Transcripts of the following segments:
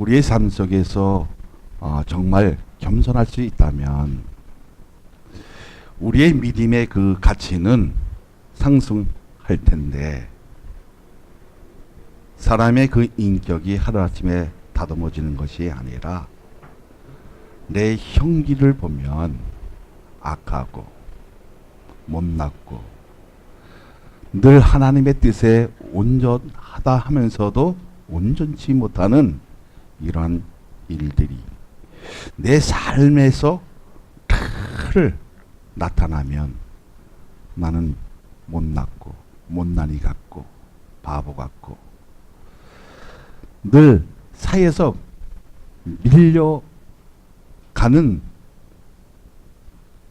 우리의 삶 속에서 정말 겸손할 수 있다면 우리의 믿음의 그 가치는 상승할 텐데, 사람의 그 인격이 하루아침에 다듬어지는 것이 아니라 내 형기를 보면 악하고 못났고 늘 하나님의 뜻에 온전하다 하면서도 온전치 못하는 이러한 일들이 내 삶에서 늘 나타나면 나는 못났고 못난이 같고 바보 같고 늘 사이에서 밀려가는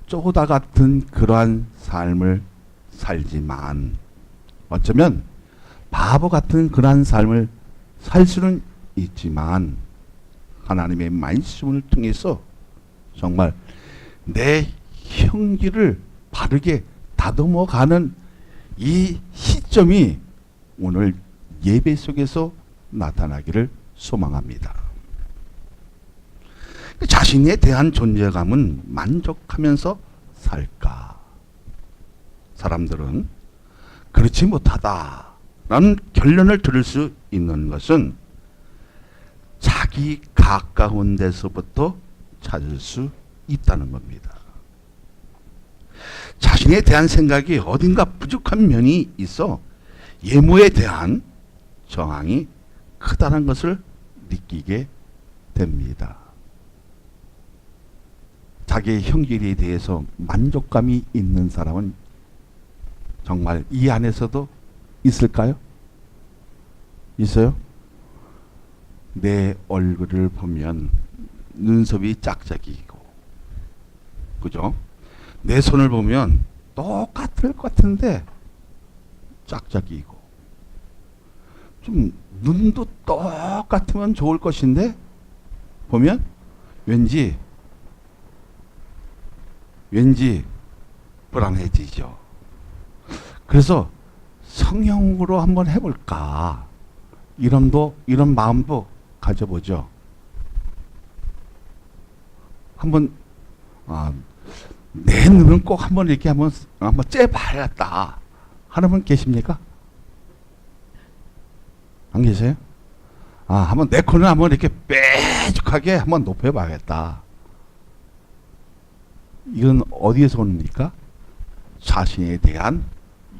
쪼다 같은 그러한 삶을 살지만, 어쩌면 바보 같은 그러한 삶을 살 수는 있지만 하나님의 말씀을 통해서 정말 내 형기를 바르게 다듬어가는 이 시점이 오늘 예배 속에서 나타나기를 소망합니다. 자신에 대한 존재감은 만족하면서 살까? 사람들은 그렇지 못하다라는 결론을 들을 수 있는 것은 자기 가까운 데서부터 찾을 수 있다는 겁니다. 자신에 대한 생각이 어딘가 부족한 면이 있어 예모에 대한 저항이 크다는 것을 느끼게 됩니다. 자기의 형질에 대해서 만족감이 있는 사람은 정말 이 안에서도 있을까요? 있어요? 내 얼굴을 보면 눈썹이 짝짝이고, 그죠? 내 손을 보면 똑같을 것 같은데 짝짝이고, 좀 눈도 똑같으면 좋을 것인데 보면 왠지 불안해지죠. 그래서 성형으로 한번 해볼까, 이런 마음도 가져보죠. 한번 내 눈은 꼭 한번 이렇게 한번 째봐야겠다 하는 분 계십니까? 안 계세요? 한번 내 코는 한번 이렇게 빼죽하게 한번 높여봐야겠다. 이건 어디에서 옵니까? 자신에 대한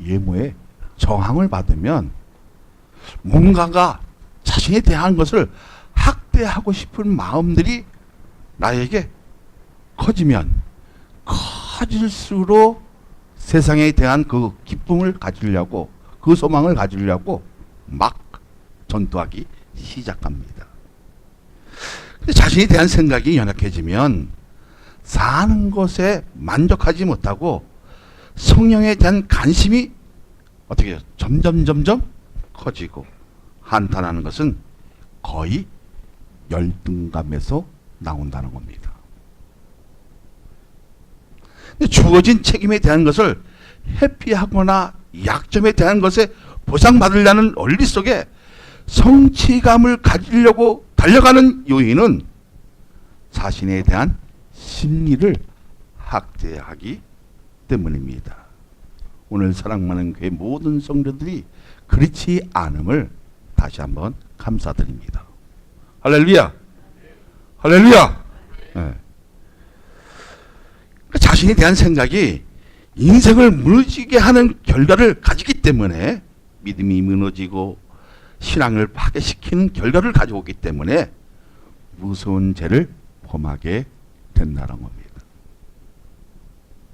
예모의 저항을 받으면 뭔가가 자신에 대한 것을 학대하고 싶은 마음들이 나에게 커지면 커질수록 세상에 대한 그 기쁨을 가지려고, 그 소망을 가지려고 막 전투하기 시작합니다. 근데 자신에 대한 생각이 연약해지면 사는 것에 만족하지 못하고 성령에 대한 관심이 어떻게 점점 커지고, 한탄하는 것은 거의 열등감에서 나온다는 겁니다. 근데 주어진 책임에 대한 것을 회피하거나 약점에 대한 것에 보상받으려는 원리 속에 성취감을 가지려고 달려가는 요인은 자신에 대한 심리를 학대하기 때문입니다. 오늘 사랑하는 교회 모든 성도들이 그렇지 않음을 다시 한번 감사드립니다. 할렐루야! 할렐루야! 네. 자신에 대한 생각이 인생을 무너지게 하는 결과를 가지기 때문에, 믿음이 무너지고 신앙을 파괴시키는 결과를 가져오기 때문에 무서운 죄를 범하게 된다는 겁니다.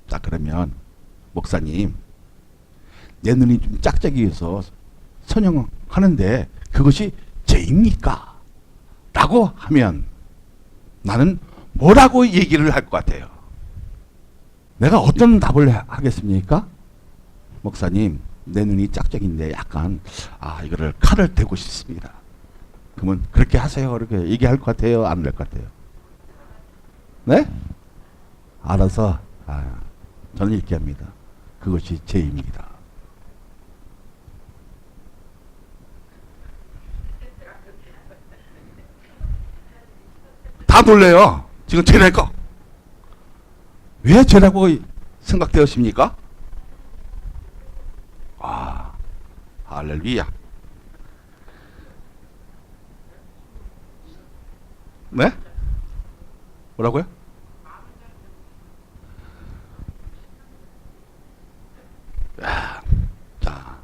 자, 그러면 목사님, 내 눈이 좀 짝짝이어서 선형하는데 그것이 죄입니까? 라고 하면 나는 뭐라고 얘기를 할 것 같아요? 내가 어떤 답을 하겠습니까? 목사님, 내 눈이 짝짝인데 약간 이거를 칼을 대고 싶습니다. 그러면 그렇게 하세요. 그렇게 얘기할 것 같아요? 안 될 것 같아요? 네? 알아서 저는 이렇게 합니다. 그것이 죄입니다. 다 놀래요. 지금 죄랄까? 왜 죄라고 생각되었습니까? 아, 할렐루야. 네? 뭐라고요? 자,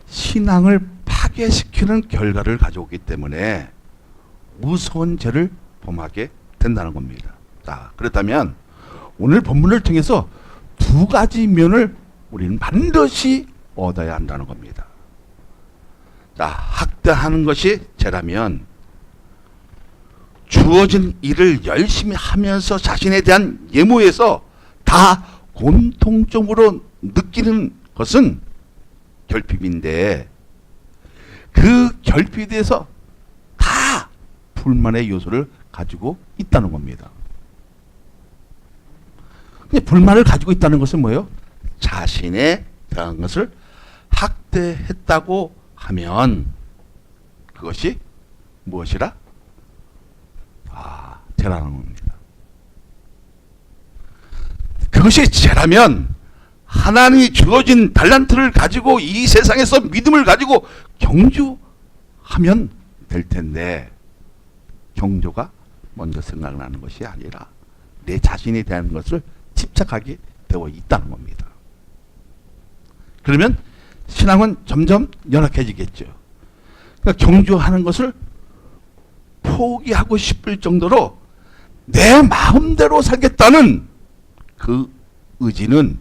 신앙을 파괴시키는 결과를 가져오기 때문에 무서운 죄를 범하게 된다는 겁니다. 자, 그렇다면 오늘 본문을 통해서 두 가지 면을 우리는 반드시 얻어야 한다는 겁니다. 자, 학대하는 것이 죄라면 주어진 일을 열심히 하면서 자신에 대한 예모에서 다 공통적으로 느끼는 것은 결핍인데, 그 결핍에 대해서 다 불만의 요소를 가지고 있다는 겁니다. 근데 불만을 가지고 있다는 것은 뭐예요? 자신에 대한 것을 학대했다고 하면 그것이 무엇이라? 아, 죄라는 겁니다. 그것이 죄라면 하나님이 주어진 달란트를 가지고 이 세상에서 믿음을 가지고 경주하면 될 텐데, 경주가 먼저 생각나는 것이 아니라 내 자신에 대한 것을 집착하게 되어 있다는 겁니다. 그러면 신앙은 점점 연약해지겠죠. 그러니까 경주하는 것을 포기하고 싶을 정도로 내 마음대로 살겠다는 그 의지는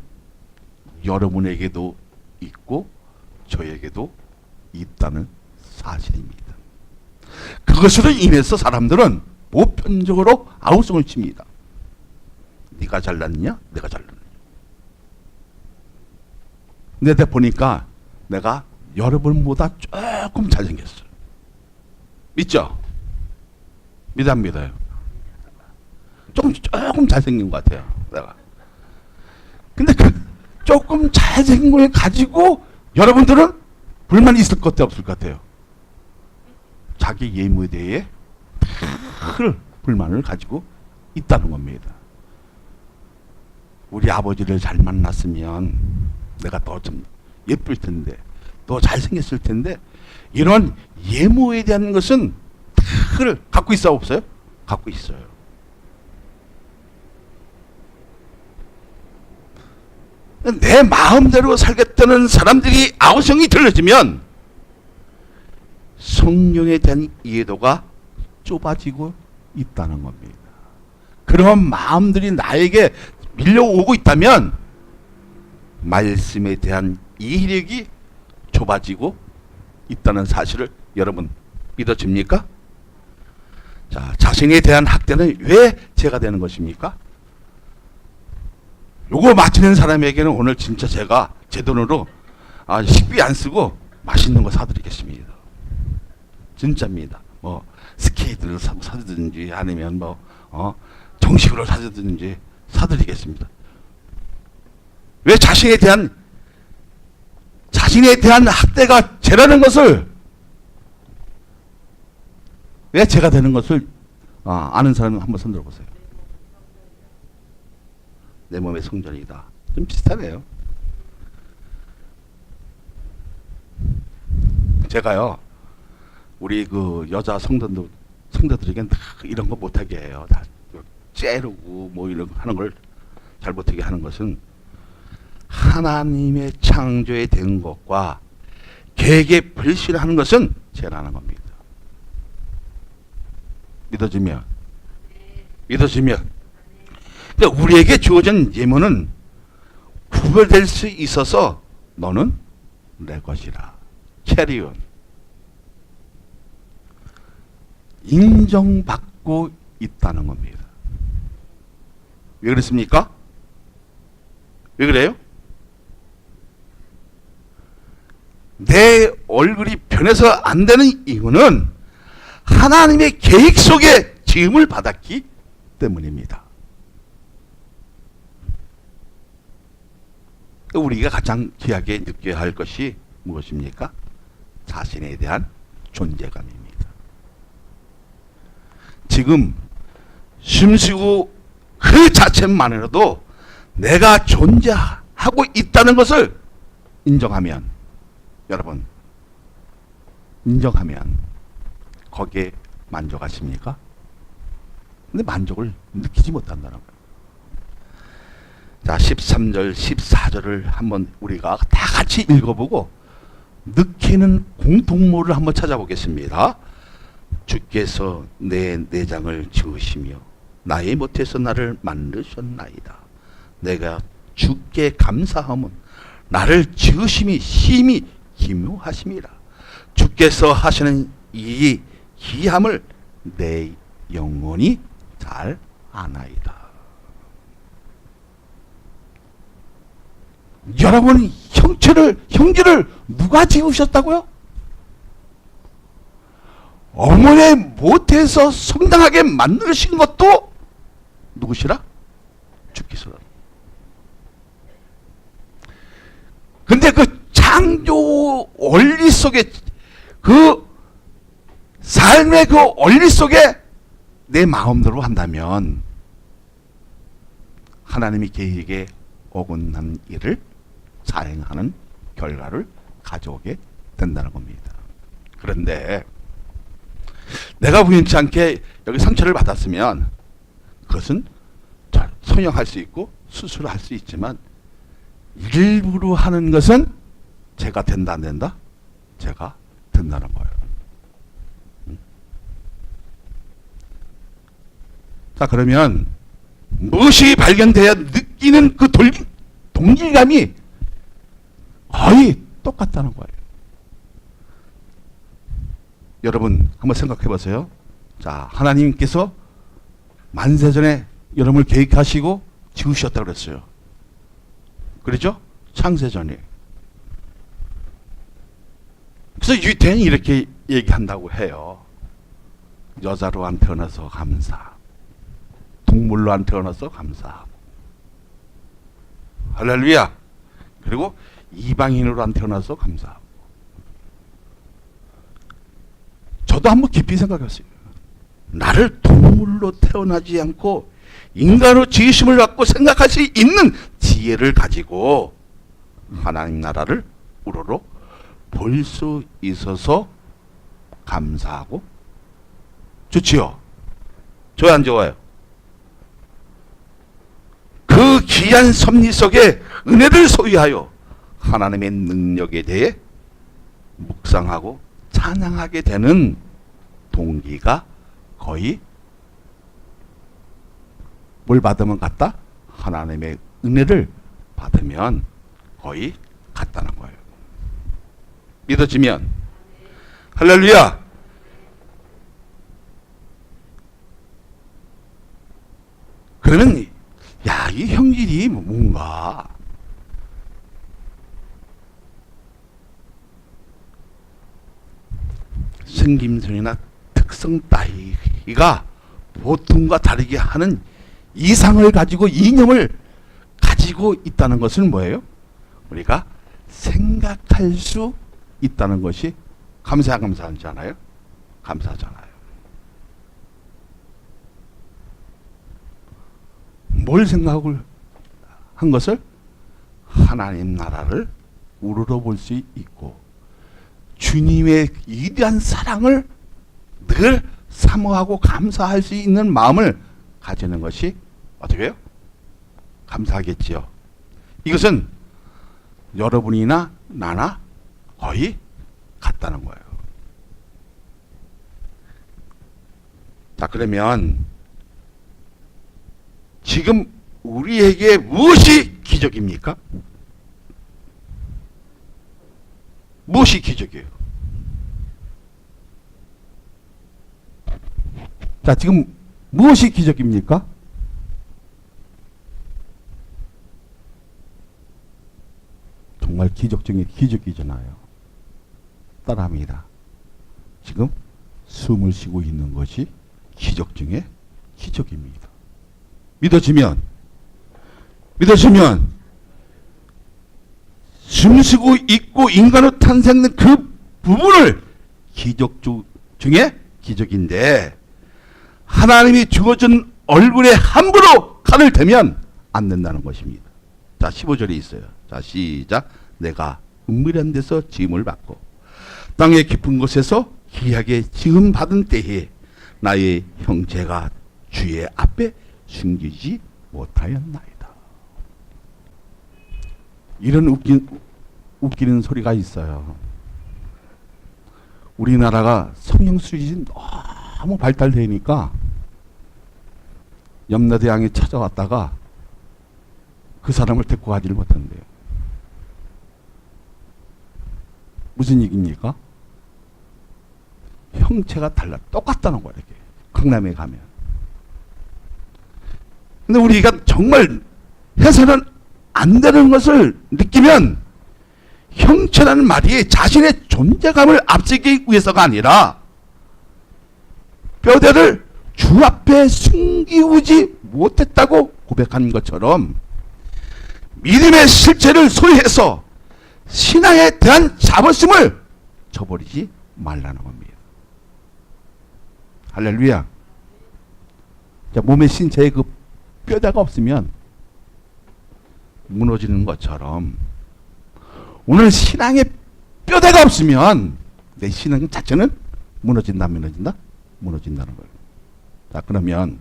여러분에게도 있고 저에게도 있다는 사실입니다. 그것으로 인해서 사람들은 보편적으로 아우성을 칩니다. 네가 잘났냐? 내가 잘났냐? 근데 보니까 내가 여러분보다 조금 잘생겼어요. 믿죠? 믿어 안 믿어요? 조금 잘생긴 것 같아요, 내가. 근데 그 조금 잘생긴 걸 가지고 여러분들은 불만이 있을 것 같아요, 없을 것 같아요? 자기 예무에 대해 큰 불만을 가지고 있다는 겁니다. 우리 아버지를 잘 만났으면 내가 더 좀 예쁠 텐데, 더 잘생겼을 텐데, 이런 예무에 대한 것은 늘 갖고 있어 없어요? 갖고 있어요. 내 마음대로 살겠다는 사람들이 아우성이 들려지면 성령에 대한 이해도가 좁아지고 있다는 겁니다. 그런 마음들이 나에게 밀려오고 있다면 말씀에 대한 이해력이 좁아지고 있다는 사실을 여러분 믿어집니까? 자, 자신에 대한 학대는 왜 죄가 되는 것입니까? 요거 맞히는 사람에게는 오늘 진짜 제가 제 돈으로 식비 안 쓰고 맛있는 거 사드리겠습니다. 진짜입니다. 뭐 스케이트를 사드든지 아니면 정식으로 사드든지 사드리겠습니다. 왜 자신에 대한 학대가 죄라는 것을, 왜 죄가 되는 것을 아는 사람은 한번 손 들어보세요. 내 몸의 성전이다. 좀 비슷하네요. 제가요, 우리 그 여자 성도들에겐 이런 거 못하게 해요. 다 째르고 뭐 이런 거 하는 걸 잘 못하게 하는 것은 하나님의 창조에 된 것과 계획에 불신하는 것은 죄라는 겁니다. 믿어지면. 그러니까 우리에게 주어진 예물은 구별될 수 있어서 너는 내 것이라. 캐리온. 인정받고 있다는 겁니다. 왜 그렇습니까? 왜 그래요? 내 얼굴이 변해서 안 되는 이유는 하나님의 계획 속에 지음을 받았기 때문입니다. 우리가 가장 귀하게 느껴야 할 것이 무엇입니까? 자신에 대한 존재감입니다. 지금 숨쉬고 그 자체만으로도 내가 존재하고 있다는 것을 인정하면, 여러분, 인정하면 거기에 만족하십니까? 근데 만족을 느끼지 못한다는 거예요. 자, 13절, 14절을 한번 우리가 다 같이 읽어보고 느끼는 공통모를 한번 찾아보겠습니다. 주께서 내 내장을 지으시며 나의 못에서 나를 만드셨나이다. 내가 주께 감사함은 나를 지으심이 심히 기묘하심이라. 주께서 하시는 이 기함을 내 영혼이 잘 아나이다. 여러분, 형제를 누가 지으셨다고요? 어머니의 못에서 성장하게 만드신 것도 누구시라? 주께서라. 근데 그 창조 원리 속에, 그 삶의 그 원리 속에 내 마음대로 한다면 하나님이 계획에 어긋난 일을 사행하는 결과를 가져오게 된다는 겁니다. 그런데 내가 우연치 않게 여기 상처를 받았으면 그것은 성형할 수 있고 수술을 할 수 있지만 일부러 하는 것은 제가 된다 안 된다? 제가 된다는 거예요. 자, 그러면 무엇이 발견돼야 느끼는 그 동질감이 거의 똑같다는 거예요. 여러분 한번 생각해 보세요. 자, 하나님께서 만세전에 여러분을 계획하시고 지으셨다고 그랬어요. 그렇죠? 창세전에. 그래서 유대인이 이렇게 얘기한다고 해요. 여자로 안 태어나서 감사, 동물로 안 태어나서 감사하고, 할렐루야. 그리고 이방인으로 안 태어나서 감사하고. 저도 한번 깊이 생각했어요. 나를 동물로 태어나지 않고 인간으로 지으심을 갖고 생각할 수 있는 지혜를 가지고 하나님 나라를 우러러 볼 수 있어서 감사하고 좋지요? 좋아요, 안 좋아요? 그 귀한 섭리 속에 은혜를 소유하여 하나님의 능력에 대해 묵상하고 찬양하게 되는 동기가 거의 뭘 받으면 같다? 하나님의 은혜를 받으면 거의 같다는 거예요. 믿어지면 할렐루야. 그러면 야, 이 형질이 뭔가 생김새나 특성 따위가 보통과 다르게 하는 이상을 가지고, 이념을 가지고 있다는 것은 뭐예요? 우리가 생각할 수 있다는 것이 감사하잖아요. 감사하잖아요. 뭘 생각을 한 것을? 하나님 나라를 우러러 볼 수 있고 주님의 위대한 사랑을 늘 사모하고 감사할 수 있는 마음을 가지는 것이 어떻게 해요? 감사하겠지요. 이것은 여러분이나 나나 거의 같다는 거예요. 자, 그러면 지금 우리에게 무엇이 기적입니까? 무엇이 기적이에요? 자, 지금 무엇이 기적입니까? 정말 기적 중에 기적이잖아요. 따라합니다. 지금 숨을 쉬고 있는 것이 기적 중에 기적입니다. 믿어지면 숨쉬고 있고 인간으로 탄생된 그 부분을 기적 중에 기적인데, 하나님이 주어준 얼굴에 함부로 칼을 대면 안 된다는 것입니다. 자, 15절에 있어요. 자, 시작. 내가 은밀한 데서 지음을 받고 땅의 깊은 곳에서 희하게 지음 받은 때에 나의 형제가 주의 앞에 숨기지 못하였나이다. 이런 웃기는 소리가 있어요. 우리나라가 성령 수준이 너무 발달되니까 염라대왕이 찾아왔다가 그 사람을 데리고 가지를 못한대요. 무슨 얘기입니까? 형체가 달라. 똑같다는 거야, 이렇게. 강남에 가면. 근데 우리가 정말 해서는 안 되는 것을 느끼면 형체라는 말이 자신의 존재감을 앞세기 위해서가 아니라 뼈대를 주 앞에 숨기우지 못했다고 고백한 것처럼 믿음의 실체를 소유해서 신앙에 대한 자부심을 저버리지 말라는 겁니다. 할렐루야. 자, 몸의 신체에 그 뼈대가 없으면 무너지는 것처럼 오늘 신앙에 뼈대가 없으면 내 신앙 자체는 무너진다, 무너진다? 무너진다는 거예요. 자, 그러면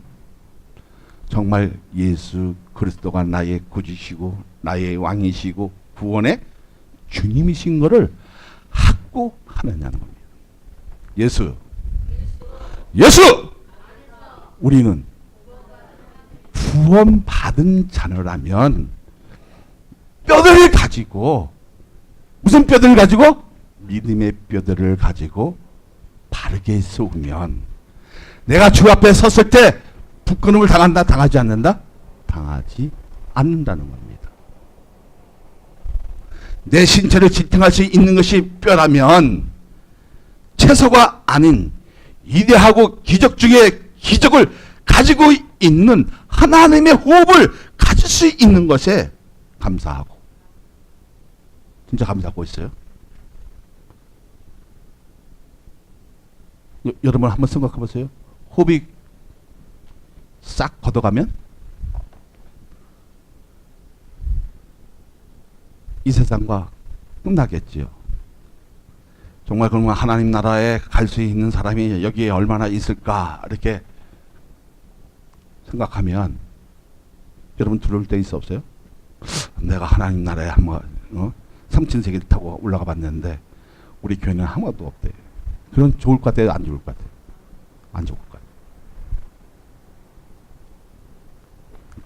정말 예수 그리스도가 나의 구주시고 나의 왕이시고 구원의 주님이신 것을 확고하느냐는 겁니다. 예수 우리는 구원받은 자녀라면 뼈대를 가지고, 무슨 뼈대를 가지고? 믿음의 뼈대를 가지고 바르게 세우면 내가 주 앞에 섰을 때 부끄러움을 당한다, 당하지 않는다? 당하지 않는다는 겁니다. 내 신체를 지탱할 수 있는 것이 뼈라면 채소가 아닌 위대하고 기적 중에 기적을 가지고 있는 하나님의 호흡을 가질 수 있는 것에 감사하고, 진짜 감사하고 있어요. 여러분 한번 생각해 보세요. 호흡이 싹 걷어가면 이 세상과 끝나겠지요. 정말 그러면 하나님 나라에 갈 수 있는 사람이 여기에 얼마나 있을까 이렇게 생각하면 여러분 두려울 때 있어 없어요? 내가 하나님 나라에 한번 삼층세계를 타고 올라가 봤는데 우리 교회는 아무것도 없대. 그런 좋을 것 같아요? 안 좋을 것 같아요? 안 좋을 것 같아요.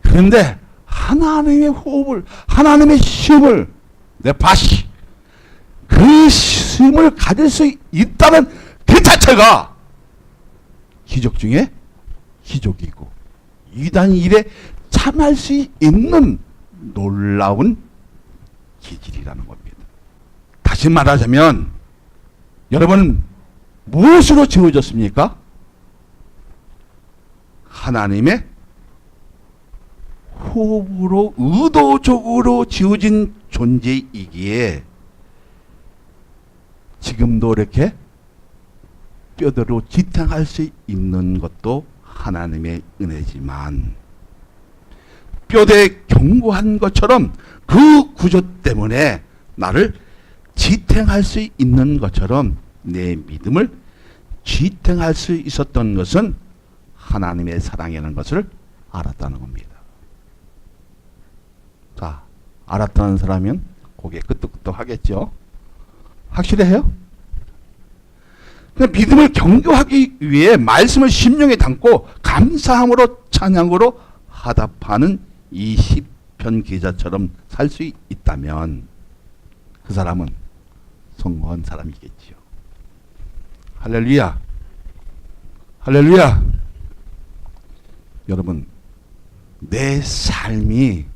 그런데 하나님의 호흡을, 하나님의 쉼을, 내 바시, 그 쉼을 가질 수 있다는 그 자체가 기적 중에 기적이고 이단 일에 참할 수 있는 놀라운 기질이라는 겁니다. 다시 말하자면 여러분 무엇으로 지어졌습니까? 하나님의 호흡으로 의도적으로 지어진 존재이기에 지금도 이렇게 뼈대로 지탱할 수 있는 것도 하나님의 은혜지만 뼈대에 견고한 것처럼 그 구조 때문에 나를 지탱할 수 있는 것처럼 내 믿음을 지탱할 수 있었던 것은 하나님의 사랑이라는 것을 알았다는 겁니다. 자, 알았다는 사람은 고개 끄덕끄덕 하겠죠. 확실해요? 믿음을 견고하기 위해 말씀을 심령에 담고 감사함으로 찬양으로 화답하는 이 시편 기자처럼 살 수 있다면 그 사람은 성공한 사람이겠지요. 할렐루야. 할렐루야. 여러분, 내 삶이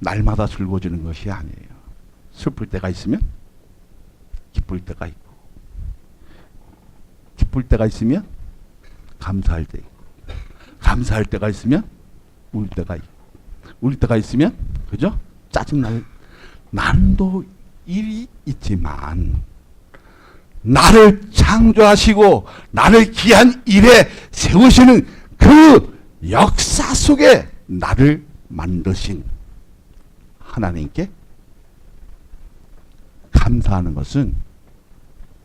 날마다 즐거워지는 것이 아니에요. 슬플 때가 있으면 기쁠 때가 있고, 기쁠 때가 있으면 감사할 때 있고, 감사할 때가 있으면 울 때가 있고, 울 때가 있으면, 그죠? 짜증날 난도 일이 있지만 나를 창조하시고 나를 귀한 일에 세우시는 그 역사 속에 나를 만드신 하나님께 감사하는 것은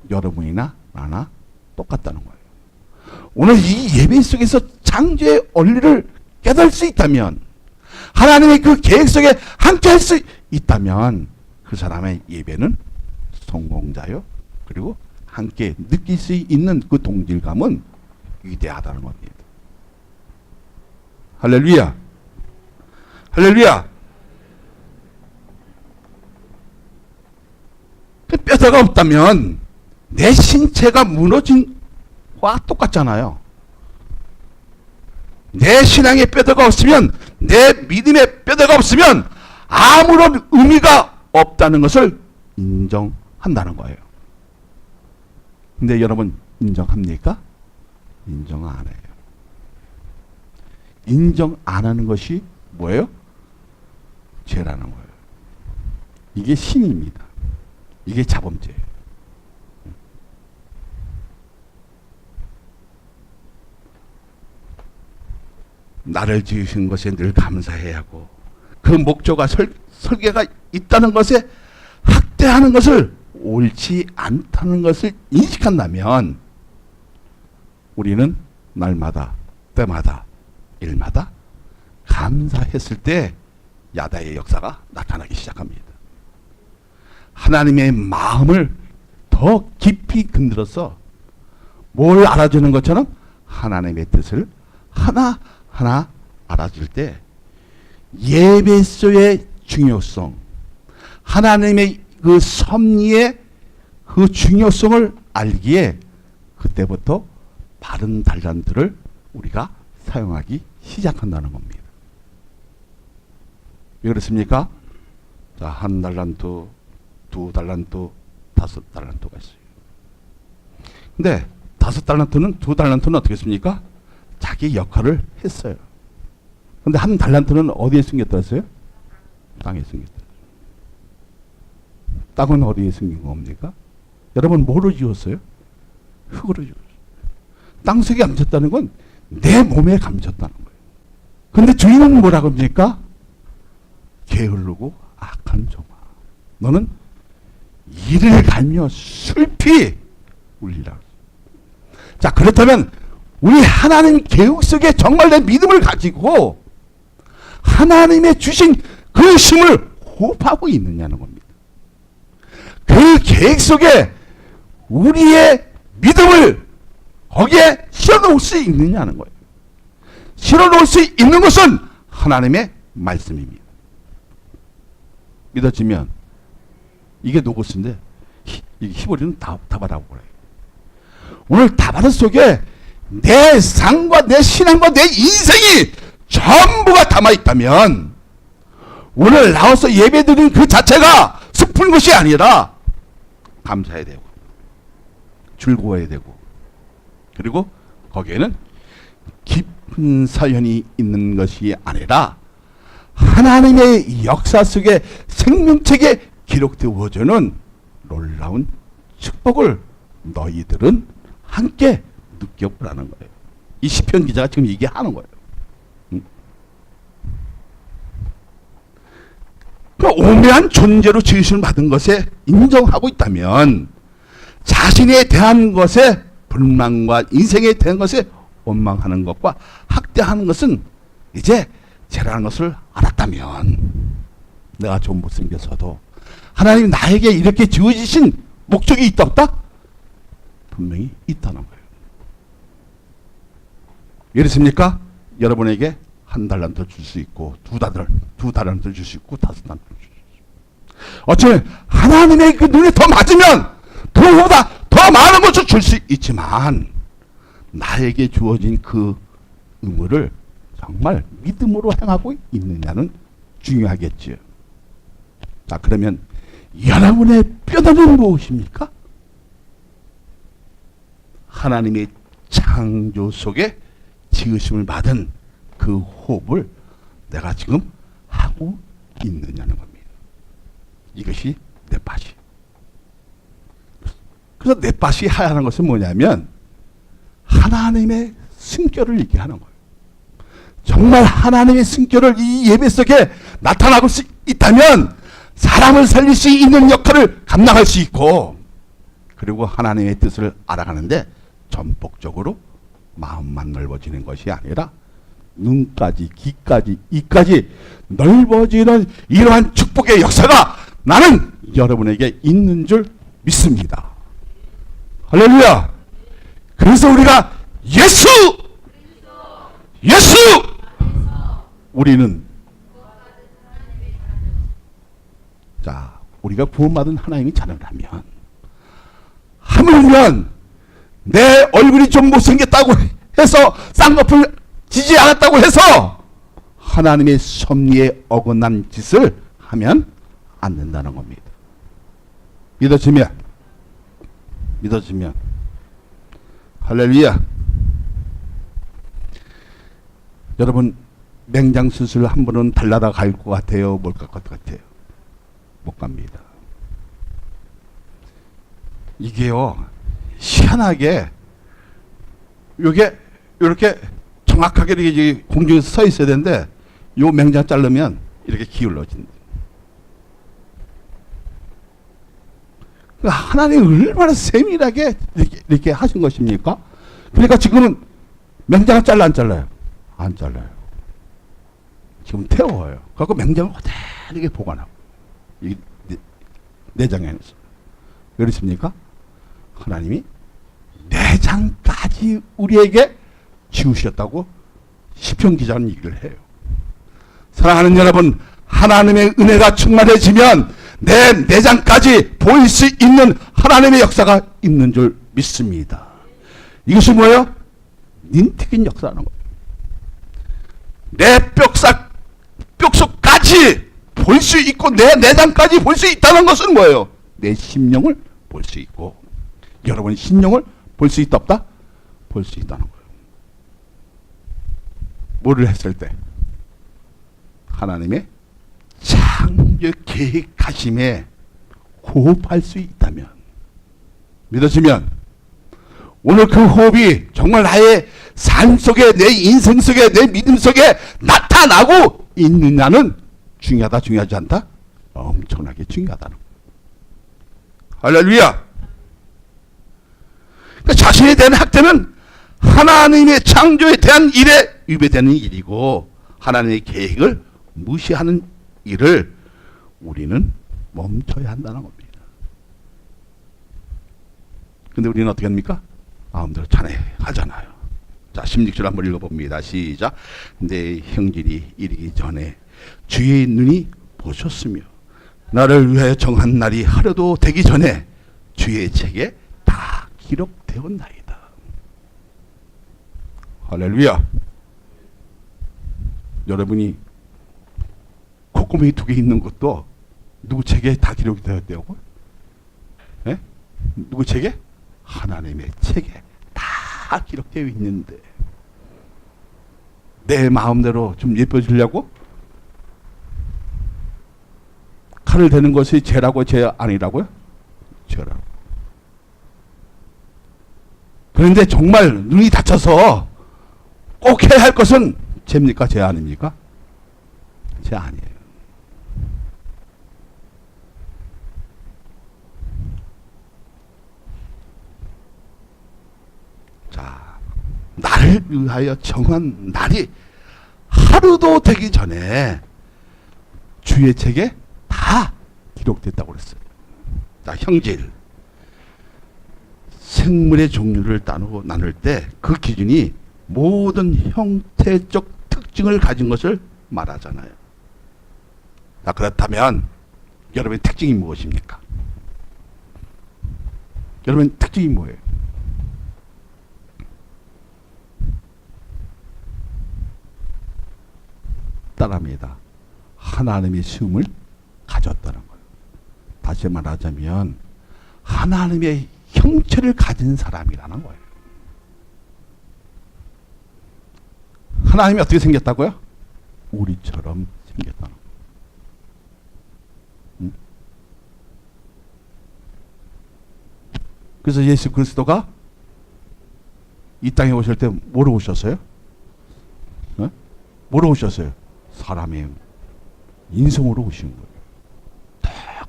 여러분이나 나나 똑같다는 거예요. 오늘 이 예배 속에서 창조의 원리를 깨달을 수 있다면, 하나님의 그 계획 속에 함께 할 수 있다면 그 사람의 예배는 성공자요. 그리고 함께 느낄 수 있는 그 동질감은 위대하다는 겁니다. 할렐루야. 할렐루야. 그 뼈대가 없다면 내 신체가 무너진 와 똑같잖아요. 내 신앙의 뼈대가 없으면, 내 믿음의 뼈대가 없으면 아무런 의미가 없다는 것을 인정한다는 거예요. 근데 여러분 인정합니까? 인정 안 해요. 인정 안 하는 것이 뭐예요? 죄라는 거예요. 이게 신입니다. 이게 자범죄예요. 나를 지으신 것에 늘 감사해야 하고, 그 목조가 설계가 있다는 것에 학대하는 것을 옳지 않다는 것을 인식한다면 우리는 날마다 때마다 일마다 감사했을 때 야다의 역사가 나타나기 시작합니다. 하나님의 마음을 더 깊이 건드려서 뭘 알아주는 것처럼 하나님의 뜻을 하나하나 알아줄 때 예배소의 중요성, 하나님의 그 섭리의 그 중요성을 알기에 그때부터 바른 달란트를 우리가 사용하기 시작한다는 겁니다. 왜 그렇습니까? 자, 한 달란트, 두 달란트, 다섯 달란트가 있어요. 근데 다섯 달란트는, 두 달란트는 어떻게 했습니까? 자기 역할을 했어요. 근데 한 달란트는 어디에 숨겼다 했어요? 땅에 숨겼다. 땅은 어디에 숨긴 겁니까? 여러분 뭐로 지었어요? 흙으로 지었어요. 땅속에 감췄다는 건 내 몸에 감췄다는 거예요. 근데 주인은 뭐라고 합니까? 게으르고 악한 종아, 너는 이를 갈며 슬피 울리라. 자, 그렇다면 우리 하나님 계획 속에 정말 내 믿음을 가지고 하나님의 주신 그 힘을 호흡하고 있느냐는 겁니다. 그 계획 속에 우리의 믿음을 거기에 실어놓을 수 있느냐는 거예요. 실어놓을 수 있는 것은 하나님의 말씀입니다. 믿어지면 이게 노고스인데 이게 히브리는 다바라고 그래요. 오늘 다바라 속에 내 삶과 내 신앙과 내 인생이 전부가 담아있다면 오늘 나와서 예배드리는 그 자체가 슬픈 것이 아니라 감사해야 되고 즐거워야 되고, 그리고 거기에는 깊은 사연이 있는 것이 아니라 하나님의 역사 속에 생명책에 기록되어져는 놀라운 축복을 너희들은 함께 느껴보라는 거예요. 이 시편 기자가 지금 얘기하는 거예요. 그 오묘한 존재로 지으심을 받은 것에 인정하고 있다면 자신에 대한 것에 불만과 인생에 대한 것에 원망하는 것과 학대하는 것은 이제 죄라는 것을 알았다면, 내가 좀 못생겨서도 하나님 나에게 이렇게 지어주신 목적이 있다 없다? 분명히 있다는 거예요. 이렇습니까? 여러분에게 한 달란트 줄 수 있고 두 달란트 줄 수 있고 다섯 달란트 줄 수 있고, 어쩌면 하나님의 그 눈에 더 맞으면 그보다 더 많은 것을 줄 수 있지만 나에게 주어진 그 의무를 정말 믿음으로 행하고 있느냐는 중요하겠지요. 자, 그러면 여러분의 뼈대는 무엇입니까? 하나님의 창조 속에 지으심을 받은 그 호흡을 내가 지금 하고 있느냐는 겁니다. 이것이 내 밭이. 그래서 내 밭이 하라는 것은 뭐냐면 하나님의 승결을 얘기하는 거예요. 정말 하나님의 성격을 이 예배 속에 나타나고 있다면 사람을 살릴 수 있는 역할을 감당할 수 있고, 그리고 하나님의 뜻을 알아가는데 전폭적으로 마음만 넓어지는 것이 아니라 눈까지, 귀까지, 이까지 넓어지는 이러한 축복의 역사가 나는 여러분에게 있는 줄 믿습니다. 할렐루야. 그래서 우리가 예수 우리는, 자, 우리가 구원받은 하나님의 자녀라면, 하물며 내 얼굴이 좀 못생겼다고 해서 쌍꺼풀 지지 않았다고 해서 하나님의 섭리에 어긋난 짓을 하면 안 된다는 겁니다. 믿어지면 할렐루야. 여러분, 맹장 수술 한 번은 달라다 갈 것 같아요? 못 갈 것 같아요? 못 갑니다. 이게요, 희한하게 요게 이렇게 정확하게 이렇게 공중에서 서 있어야 되는데, 요 맹장 자르면 이렇게 기울어진다. 하나님이 얼마나 세밀하게 이렇게 하신 것입니까? 그러니까 지금은 맹장을 잘라 안 잘라요? 안 잘라요. 지금 태워요. 그래서 맹장을 그대로 보관하고, 이 내장에서. 왜 그렇습니까? 하나님이 내장까지 우리에게 지우셨다고 시편 기자는 얘기를 해요. 사랑하는 여러분, 하나님의 은혜가 충만해지면 내 내장까지 보일 수 있는 하나님의 역사가 있는 줄 믿습니다. 이것이 뭐예요? 닌티긴 역사라는 거예요. 내 뼈속까지 볼 수 있고 내 내장까지 볼 수 있다는 것은 뭐예요? 내 심령을 볼 수 있고, 여러분 심령을 볼 수 있다 없다? 볼 수 있다는 거예요. 뭐를 했을 때? 하나님의 창조 계획하심에 호흡할 수 있다면, 믿어지면 오늘 그 호흡이 정말 나의 삶 속에, 내 인생 속에, 내 믿음 속에 나타나고 있느냐는 중요하다, 중요하지 않다? 엄청나게 중요하다는 거예요. 할렐루야. 그러니까 자신에 대한 학대는 하나님의 창조에 대한 일에 위배되는 일이고, 하나님의 계획을 무시하는 일을 우리는 멈춰야 한다는 겁니다. 근데 우리는 어떻게 합니까? 마음대로 찬양하잖아요. 자, 16절 한번 읽어봅니다. 시작. 내 형질이 이르기 전에 주의 눈이 보셨으며 나를 위하여 정한 날이 하루도 되기 전에 주의 책에 다 기록되었나이다. 할렐루야. 여러분이 콧구멍이 2개 있는 것도 누구 책에 다 기록되었다고? 예? 누구 책에? 하나님의 책에 다 기록되어 있는데, 내 마음대로 좀 예뻐지려고 칼을 대는 것이 죄라고, 죄 아니라고요? 죄라고. 그런데 정말 눈이 다쳐서 꼭 해야 할 것은 죄입니까? 죄 아닙니까? 죄 아니에요. 자, 나를 위하여 정한 날이 하루도 되기 전에 주의 책에 다 기록됐다고 그랬어요. 자, 형질. 생물의 종류를 나눌 때 그 기준이 모든 형태적 특징을 가진 것을 말하잖아요. 자, 그렇다면 여러분의 특징이 무엇입니까? 여러분 특징이 뭐예요? 따라합니다. 하나님의 숨을 가졌다는 거예요. 다시 말하자면 하나님의 형체를 가진 사람이라는 거예요. 하나님이 어떻게 생겼다고요? 우리처럼 생겼다는 거예요. 응? 그래서 예수 그리스도가 이 땅에 오실 때 뭐로 오셨어요? 어? 뭐로 오셨어요? 사람의 인성으로 오신 거예요.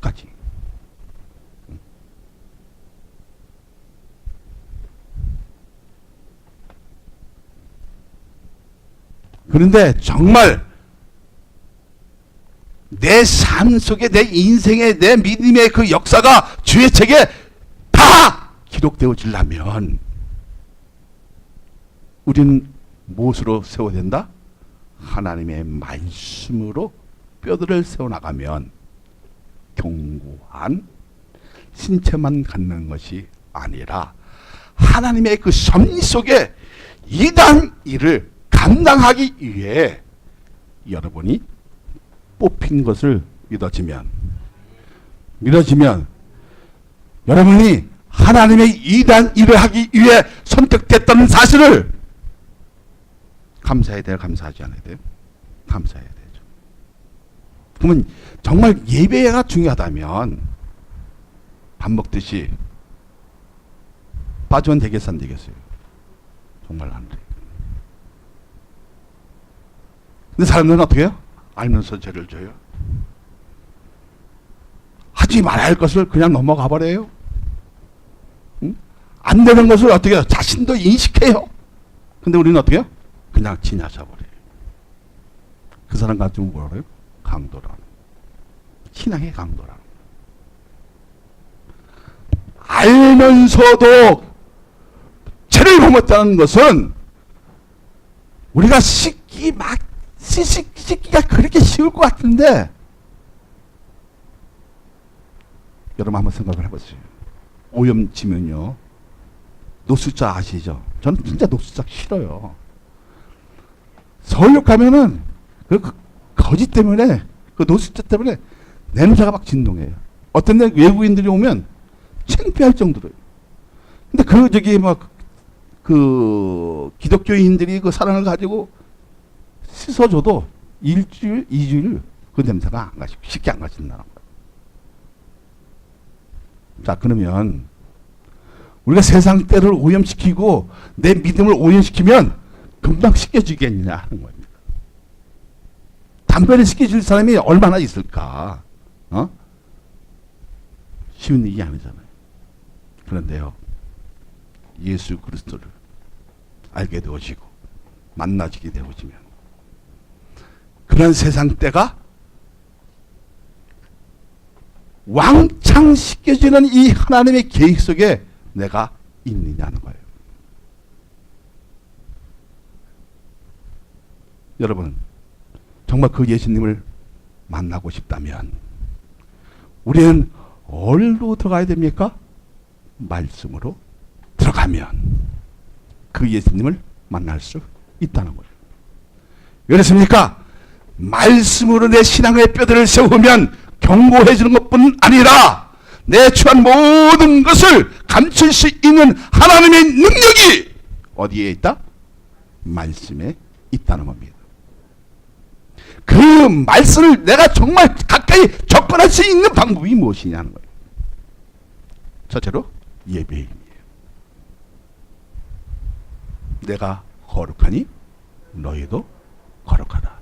똑같이. 그런데 정말 내 삶 속에 내 인생의 내 믿음의 그 역사가 주의 책에 다 기록되어지려면 우리는 무엇으로 세워야 된다? 하나님의 말씀으로 뼈들을 세워나가면 견고한 신체만 갖는 것이 아니라 하나님의 그 섭리 속에 이단 일을 감당하기 위해 여러분이 뽑힌 것을 믿어지면 여러분이 하나님의 이단 일을 하기 위해 선택됐다는 사실을 감사해야 돼요? 감사하지 않아야 돼요? 감사해야 되죠. 그러면 정말 예배가 중요하다면 밥 먹듯이 빠지면 되겠어 안 되겠어요? 정말 안 돼요. 근데 사람들은 어떻게 해요? 알면서 죄를 져요. 하지 말아야 할 것을 그냥 넘어가 버려요. 응? 안 되는 것을 어떻게 해요? 자신도 인식해요. 근데 우리는 어떻게 해요? 그냥 지나쳐 버려요. 그 사람 가지고 뭐라고요? 강도라는. 신앙의 강도라는. 알면서도 죄를 범했다는 것은 우리가 씻기가 그렇게 쉬울 것 같은데 여러분 한번 생각을 해보세요. 오염지면요. 노숙자 아시죠? 저는 진짜 노숙자 싫어요. 서울역 가면은 그 거짓 때문에 그 노숙자 때문에 냄새가 막 진동해요. 어떤 데 외국인들이 오면 창피할 정도로요. 근데 그 기독교인들이 그 사랑을 가지고 씻어줘도 일주일, 2주일 그 냄새가 안 가시고 쉽게 안 가신다는 거예요. 자, 그러면 우리가 세상 때를 오염시키고 내 믿음을 오염시키면 금방 씻겨지겠느냐 하는 겁니다. 단번에 씻겨질 사람이 얼마나 있을까? 쉬운 일이 아니잖아요. 그런데요, 예수 그리스도를 알게 되어지고 만나지게 되어지면 그런 세상 때가 왕창 씻겨지는 이 하나님의 계획 속에 내가 있느냐는 거예요. 여러분, 정말 그 예수님을 만나고 싶다면 우리는 어디로 들어가야 됩니까? 말씀으로 들어가면 그 예수님을 만날 수 있다는 거예요. 왜 그렇습니까? 말씀으로 내 신앙의 뼈들을 세우면 견고해지는 것뿐 아니라 내 처한 모든 것을 감출 수 있는 하나님의 능력이 어디에 있다? 말씀에 있다는 겁니다. 그 말씀을 내가 정말 가까이 접근할 수 있는 방법이 무엇이냐는 거예요. 첫째로 예배임이에요. 내가 거룩하니 너희도 거룩하라.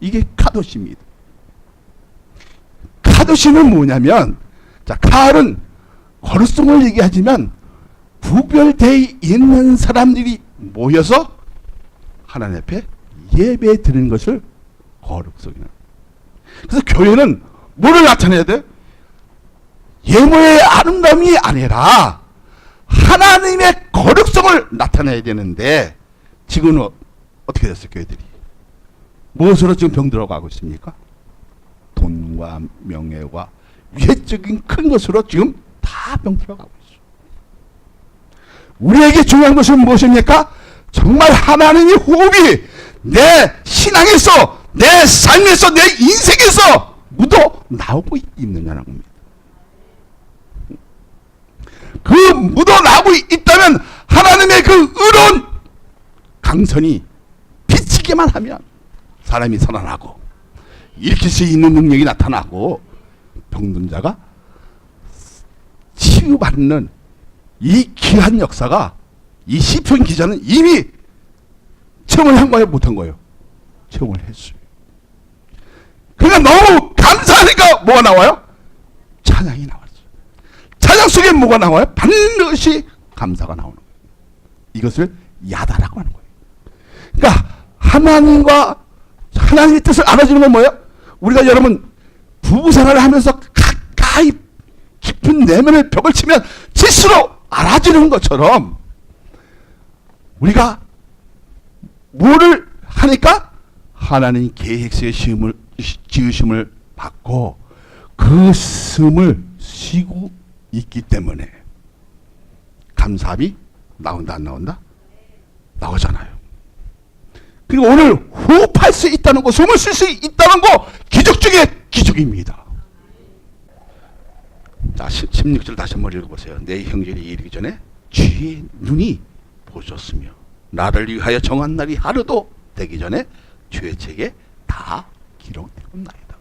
이게 카도시입니다. 카도시는 뭐냐면, 자, 카는 거룩성을 얘기하지만 구별되어 있는 사람들이 모여서 하나님 앞에 예배 드리는 것을 거룩성이라. 그래서 교회는 뭐를 나타내야 돼? 예모의 아름다움이 아니라 하나님의 거룩성을 나타내야 되는데 지금은 어떻게 됐어요? 교회들이 무엇으로 지금 병들어 가고 있습니까? 돈과 명예와 위해적인 큰 것으로 지금 다 병들어 가고 있어요. 우리에게 중요한 것은 무엇입니까? 정말 하나님의 호흡이 내 신앙에서, 내 삶에서, 내 인생에서 묻어 나오고 있느냐는 겁니다. 그 묻어 나오고 있다면 하나님의 그 의로운 강선이 비치기만 하면 사람이 살아나고 일으킬 수 있는 능력이 나타나고 병든 자가 치유받는 이 귀한 역사가 이 시편 기자는 이미 체험을 한 거예요, 못한 거예요? 체험을 했어요. 그러니까 너무 감사하니까 뭐가 나와요? 찬양이 나왔어요. 찬양 속에 뭐가 나와요? 반드시 감사가 나오는 거예요. 이것을 야다라고 하는 거예요. 그러니까 하나님의 뜻을 알아주는 건 뭐예요? 우리가 여러분 부부 생활을 하면서 가까이 깊은 내면의 벽을 치면 스스로 알아주는 것처럼 우리가 뭐를 하니까 하나님 계획서의 지으심을 받고 그 숨을 쉬고 있기 때문에 감사함이 나온다 안 나온다? 나오잖아요. 그리고 오늘 호흡할 수 있다는 거, 숨을 쉴 수 있다는 거 기적 중에 기적입니다. 자, 16절 다시 한번 읽어보세요. 내 형제를 이르기 전에 주의 눈이 보셨으며 나를 위하여 정한 날이 하루도 되기 전에 주의 책에 다 기록되었나이다.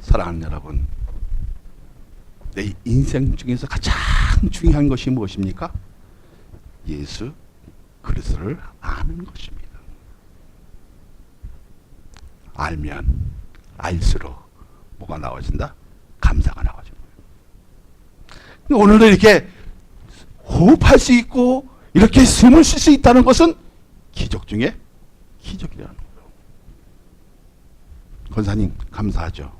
사랑하는 여러분, 내 인생 중에서 가장 중요한 것이 무엇입니까? 예수 그리스도를 아는 것입니다. 알면 알수록 뭐가 나와진다? 감사가 나와집니다. 오늘도 이렇게 호흡할 수 있고 이렇게 숨을 쉴 수 있다는 것은 기적 중에 기적이라는 거예요. 권사님 감사하죠.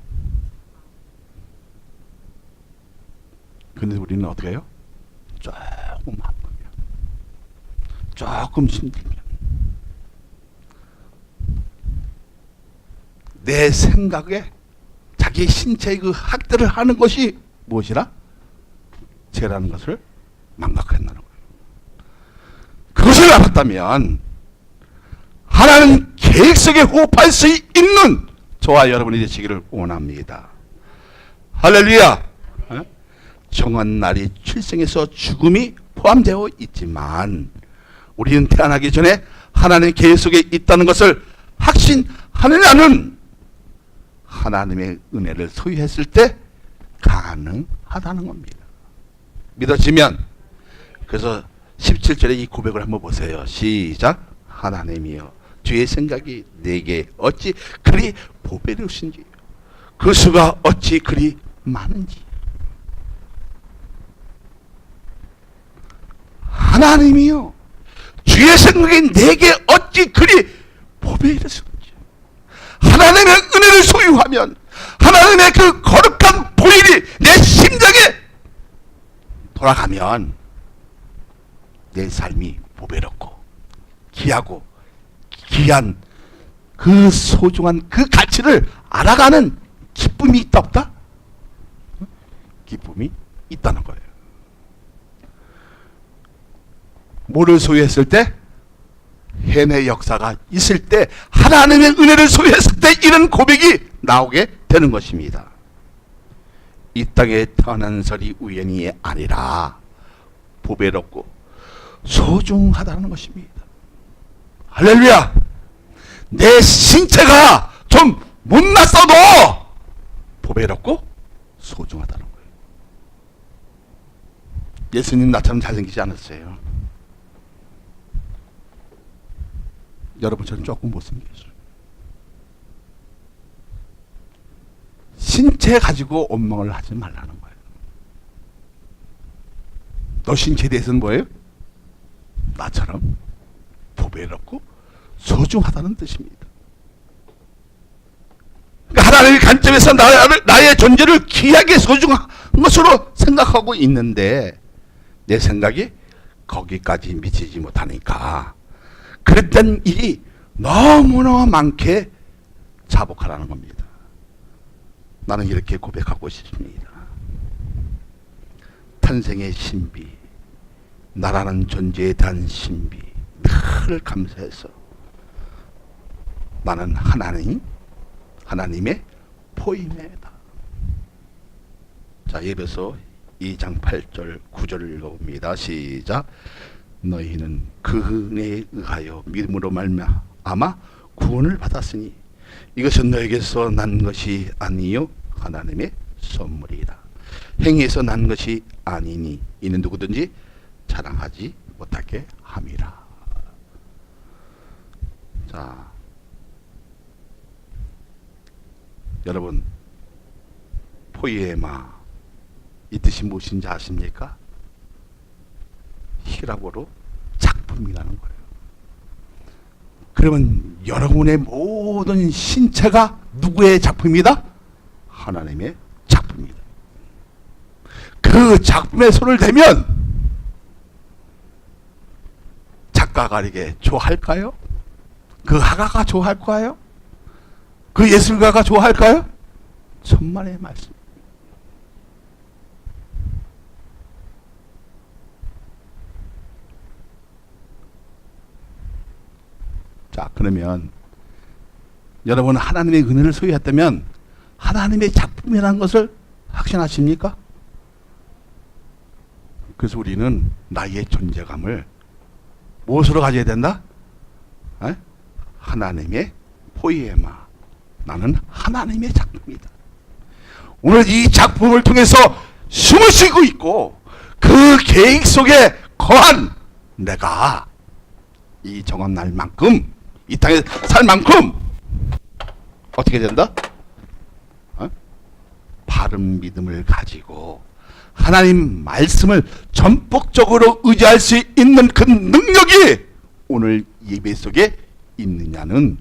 그런데 우리는 어떻게 해요? 조금 아프면, 조금 힘들면 내 생각에 자기 신체의 그 학대를 하는 것이 무엇이라? 죄라는 것을 망각한다는 거예요. 그것을 알았다면 하나님 계획 속에 호흡할 수 있는 저와 여러분이 되시기를 원합니다. 할렐루야. 정한 날이 출생에서 죽음이 포함되어 있지만 우리는 태어나기 전에 하나님의 계획 속에 있다는 것을 확신하느냐는 하나님의 은혜를 소유했을 때 가능하다는 겁니다. 믿어지면. 그래서 17절에 이 고백을 한번 보세요. 시작. 하나님이여 주의 생각이 내게 어찌 그리 보배로우신지 그 수가 어찌 그리 많은지. 하나님이요 주의 생각이 내게 어찌 그리 보배로우신지. 하나님의 은혜를 소유하면 하나님의 그 거룩한 보혈이 내 심장에 돌아가면 내 삶이 보배롭고 귀하고 귀한 그 소중한 그 가치를 알아가는 기쁨이 있다 없다? 기쁨이 있다는 거예요. 뭐를 소유했을 때? 해내 역사가 있을 때, 하나님의 은혜를 소유했을 때 이런 고백이 나오게 되는 것입니다. 이 땅에 태어난 설이 우연이 아니라 보배롭고 소중하다는 것입니다. 할렐루야. 내 신체가 좀 못났어도 보배롭고 소중하다는 거예요. 예수님 나처럼 잘생기지 않았어요. 여러분처럼 조금 못생겼어요. 신체 가지고 원망을 하지 말라는 거예요. 너 신체에 대해서는 뭐예요? 나처럼 보배롭고 소중하다는 뜻입니다. 그러니까 하나님의 관점에서 나의 존재를 귀하게 소중한 것으로 생각하고 있는데 내 생각이 거기까지 미치지 못하니까 그랬던 일이 너무나 많게 자복하라는 겁니다. 나는 이렇게 고백하고 싶습니다. 탄생의 신비, 나라는 존재에 대한 신비 늘 감사해서 나는 하나님의 포임이다. 자, 예배서 2장 8절 9절을 읽어봅니다. 시작. 너희는 그 은혜에 의하여 믿음으로 말미암아 구원을 받았으니 이것은 너에게서 난 것이 아니요 하나님의 선물이라. 행위에서 난 것이 아니니 이는 누구든지 자랑하지 못하게 함이라. 자, 여러분, 포이에마 이 뜻이 무엇인지 아십니까? 히라보로 작품이라는 거예요. 그러면 여러분의 모든 신체가 누구의 작품이다? 하나님의 작품이다. 그 작품에 손을 대면 작가가 이게 좋아할까요? 그 화가가 좋아할까요? 그 예술가가 좋아할까요? 천만의 말씀. 자, 그러면 여러분 하나님의 은혜를 소유했다면 하나님의 작품이라는 것을 확신하십니까? 그래서 우리는 나의 존재감을 무엇으로 가져야 된다? 에? 하나님의 포이에마. 나는 하나님의 작품이다. 오늘 이 작품을 통해서 숨을 쉬고 있고 그 계획 속에 거한 내가 이 정한 날만큼 이 땅에 살 만큼 어떻게 된다? 바른 믿음을 가지고 하나님 말씀을 전폭적으로 의지할 수 있는 그 능력이 오늘 예배 속에 있느냐는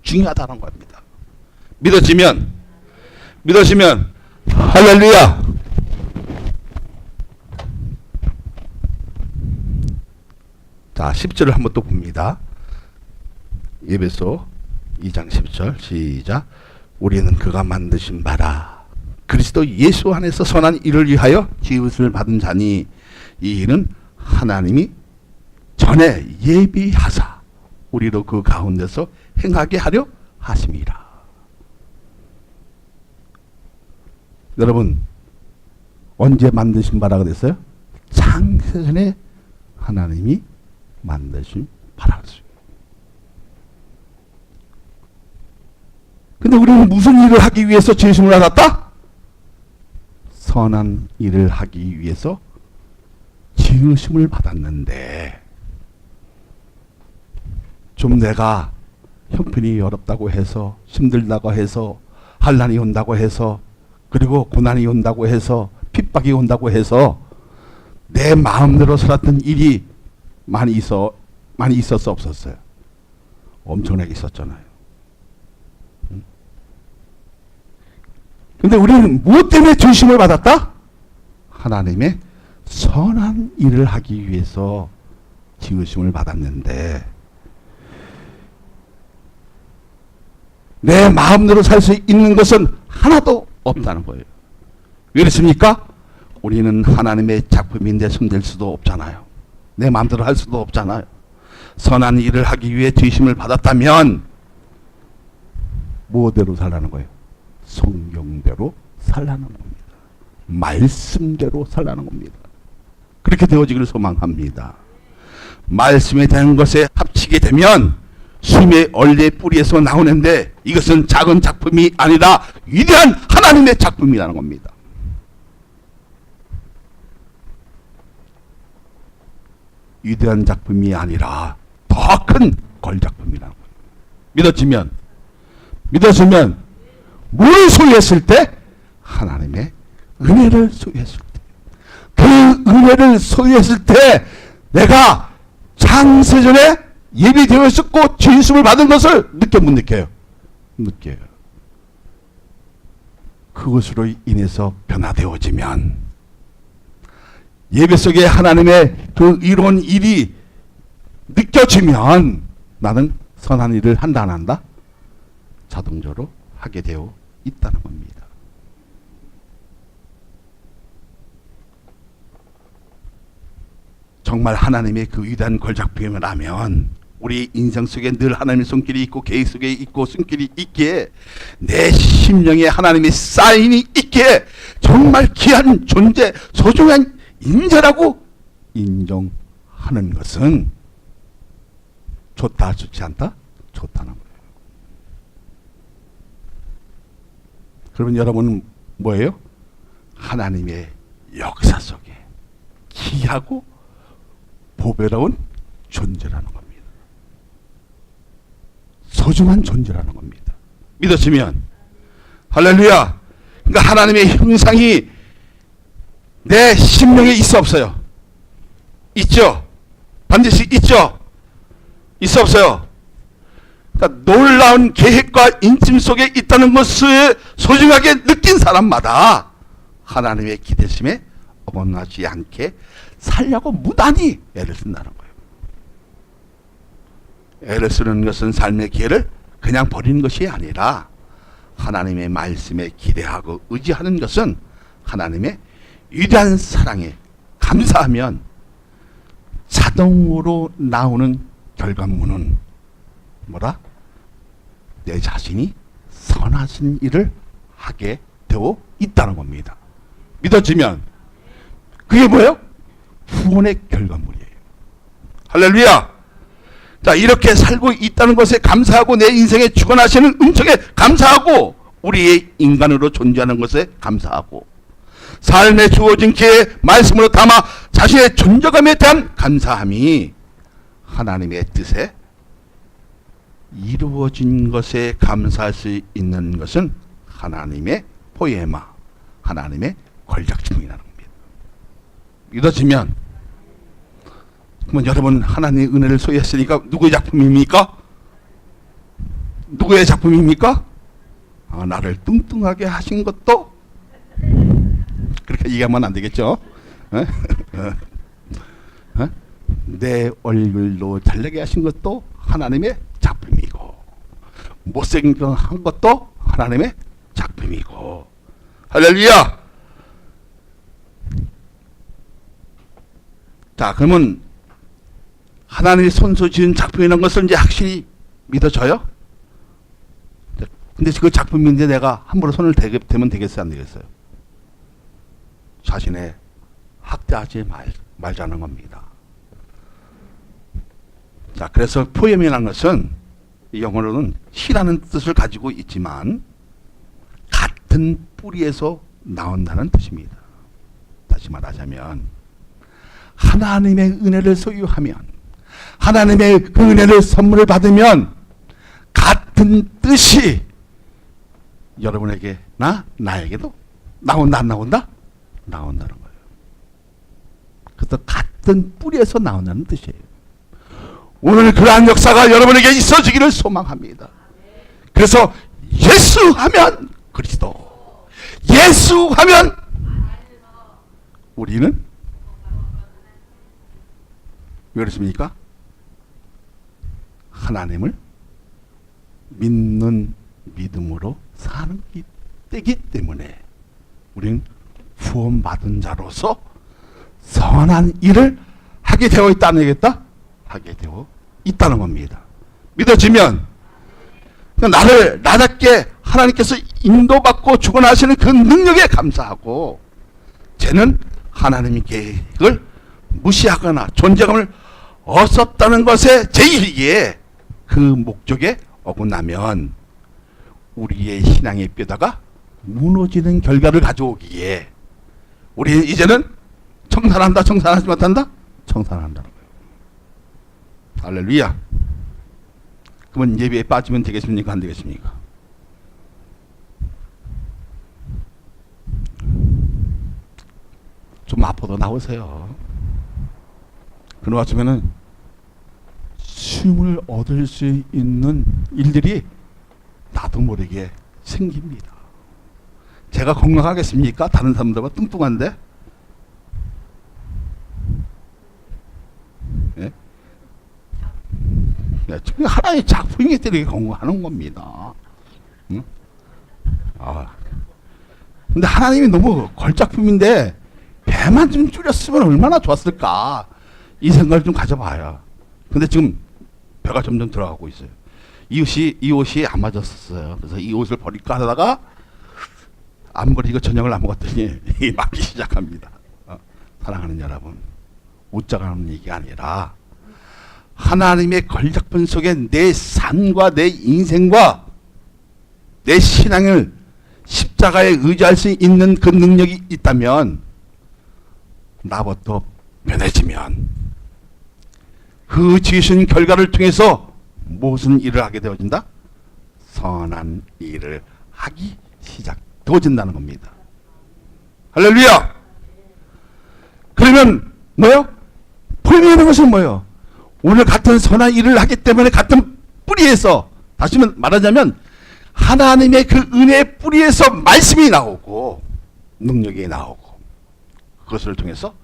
중요하다는 겁니다. 믿어지면 할렐루야. 자, 10절을 한번 또 봅니다. 예배소 2장 10절 시작. 우리는 그가 만드신 바라 그리스도 예수 안에서 선한 일을 위하여 지으심을 받은 자니 이 일은 하나님이 전에 예비하사 우리로 그 가운데서 행하게 하려 하심이라. 여러분 언제 만드신 바라 그랬어요? 창세전에 하나님이 만드신 바라였어요. 근데 우리는 무슨 일을 하기 위해서 지으심을 받았다? 선한 일을 하기 위해서 지으심을 받았는데 좀 내가 형편이 어렵다고 해서 힘들다고 해서 환난이 온다고 해서 그리고 고난이 온다고 해서 핍박이 온다고 해서 내 마음대로 살았던 일이 많이 있었어 없었어요? 엄청나게 있었잖아요. 근데 우리는 무엇 때문에 주심을 받았다? 하나님의 선한 일을 하기 위해서 지으심을 받았는데 내 마음대로 살 수 있는 것은 하나도 없다는 거예요. 왜 그렇습니까? 우리는 하나님의 작품인데 손댈 수도 없잖아요. 내 마음대로 할 수도 없잖아요. 선한 일을 하기 위해 지으심을 받았다면 뭐대로 살라는 거예요? 성경대로 살라는 겁니다. 말씀대로 살라는 겁니다. 그렇게 되어지기를 소망합니다. 말씀에 대한 것에 합치게 되면 숨의 원래 뿌리에서 나오는데 이것은 작은 작품이 아니라 위대한 하나님의 작품이라는 겁니다. 위대한 작품이 아니라 더 큰 걸작품이라는 거예요. 믿어지면 뭘 소유했을 때? 하나님의 은혜를 소유했을 때. 그 은혜를 소유했을 때 내가 창세전에 예비되어 있었고 지으심을 받은 것을 느껴 못 느껴요? 느껴요. 그것으로 인해서 변화되어지면 예배 속에 하나님의 그 이로운 일이 느껴지면 나는 선한 일을 한다 안 한다? 자동적으로 하게 되어 있다는 겁니다. 정말 하나님의 그 위대한 걸작품이라면 우리 인생 속에 늘 하나님의 손길이 있고 계획 속에 있고 손길이 있기에 내 심령에 하나님의 사인이 있기에 정말 귀한 존재, 소중한 인재라고 인정하는 것은 좋다 좋지 않다? 좋다는 거예요. 그러면 여러분은 뭐예요? 하나님의 역사 속에 귀하고 보배로운 존재라는 겁니다. 소중한 존재라는 겁니다. 믿으시면 할렐루야. 그러니까 하나님의 형상이 내 심령에 있어 없어요? 있죠. 반드시 있죠. 있어 없어요? 그러니까 놀라운 계획과 인심 속에 있다는 것을 소중하게 느낀 사람마다 하나님의 기대심에 어긋나지 않게 살려고 무단히 애를 쓴다는 거예요. 애를 쓰는 것은 삶의 기회를 그냥 버리는 것이 아니라 하나님의 말씀에 기대하고 의지하는 것은 하나님의 위대한 사랑에 감사하면 자동으로 나오는 결과물은 뭐라? 내 자신이 선하신 일을 하게 되어 있다는 겁니다. 믿어지면 그게 뭐예요? 후원의 결과물이에요. 할렐루야. 자, 이렇게 살고 있다는 것에 감사하고 내 인생에 주관하시는 은총에 감사하고 우리의 인간으로 존재하는 것에 감사하고 삶에 주어진 기회에 말씀으로 담아 자신의 존재감에 대한 감사함이 하나님의 뜻에 이루어진 것에 감사할 수 있는 것은 하나님의 포에마, 하나님의 걸작품이라는 겁니다. 믿어지면 그러면 여러분 하나님의 은혜를 소유했으니까 누구의 작품입니까? 누구의 작품입니까? 나를 뚱뚱하게 하신 것도 그렇게 얘기하면 안 되겠죠? 내 얼굴로 잘나게 하신 것도 하나님의 작품이고 못생긴 한 것도 하나님의 작품이고 할렐루야. 자, 그러면 하나님이 손수 지은 작품이라는 것을 이제 확실히 믿어져요? 근데 그 작품인데 내가 함부로 손을 대면 되겠어요? 안 되겠어요? 자신의 학대하지 말자는 겁니다. 자, 그래서 포엠이라는 것은 영어로는 씨라는 뜻을 가지고 있지만 같은 뿌리에서 나온다는 뜻입니다. 다시 말하자면 하나님의 은혜를 소유하면 하나님의 그 은혜를 선물을 받으면 같은 뜻이 여러분에게 나에게도 나온다 안 나온다? 나온다는 거예요. 그래서 같은 뿌리에서 나온다는 뜻이에요. 오늘 그러한 역사가 여러분에게 있어지기를 소망합니다. 그래서 예수 하면 그리스도, 예수 하면 우리는 왜 그렇습니까? 하나님을 믿는 믿음으로 사는 때이기 때문에 우리는 구원받은 자로서 선한 일을 하게 되어 있다는 얘기겠다? 하게 되어 있다는 겁니다. 믿어지면 나답게 하나님께서 인도받고 주관하시는 그 능력에 감사하고 쟤는 하나님의 계획을 무시하거나 존재감을 없었다는 것에 제1기에 그 목적에 어긋나면 우리의 신앙의 뼈다가 무너지는 결과를 가져오기에 우리는 이제는 청산한다, 청산하지 못한다? 청산한다는 거예요. 할렐루야. 그러면 예배에 빠지면 되겠습니까? 안 되겠습니까? 좀 아파도 나오세요. 그러고 왔으면은 쉼을 얻을 수 있는 일들이 나도 모르게 생깁니다. 제가 건강하겠습니까? 다른 사람들과 뚱뚱한데? 예? 하나의 작품이기 때문에 건강하는 겁니다. 응? 근데 하나님이 너무 걸작품인데 배만 좀 줄였으면 얼마나 좋았을까? 이 생각을 좀 가져봐요. 근데 지금 배가 점점 들어가고 있어요. 이 옷이 안 맞았었어요. 그래서 이 옷을 버릴까 하다가 안 버리고 저녁을 안 먹었더니 맞기 시작합니다. 사랑하는 여러분, 웃자가 하는 얘기가 아니라 하나님의 걸작품 속에 내 삶과 내 인생과 내 신앙을 십자가에 의지할 수 있는 그 능력이 있다면 나부터 변해지면 그 지으신 결과를 통해서 무슨 일을 하게 되어진다? 선한 일을 하기 시작되어진다는 겁니다. 할렐루야! 그러면 뭐요? 분명한 것은 뭐요? 오늘 같은 선한 일을 하기 때문에 같은 뿌리에서, 다시 말하자면 하나님의 그 은혜의 뿌리에서 말씀이 나오고 능력이 나오고 그것을 통해서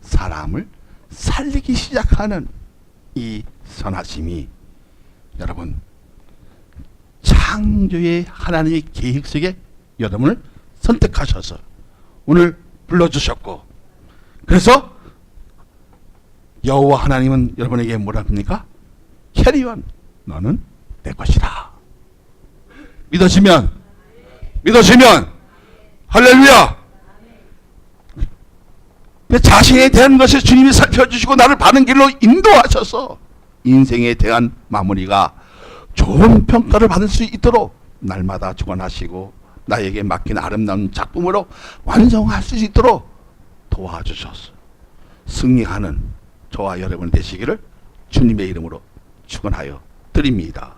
사람을 살리기 시작하는 이 선하심이 여러분 창조의 하나님의 계획 속에 여러분을 선택하셔서 오늘 불러주셨고, 그래서 여호와 하나님은 여러분에게 뭐라 합니까? 캐리온, 너는 내 것이라. 믿으시면 할렐루야. 자신에 대한 것을 주님이 살펴주시고 나를 바른 길로 인도하셔서 인생에 대한 마무리가 좋은 평가를 받을 수 있도록 날마다 주관하시고 나에게 맡긴 아름다운 작품으로 완성할 수 있도록 도와주셔서 승리하는 저와 여러분 되시기를 주님의 이름으로 축원하여 드립니다.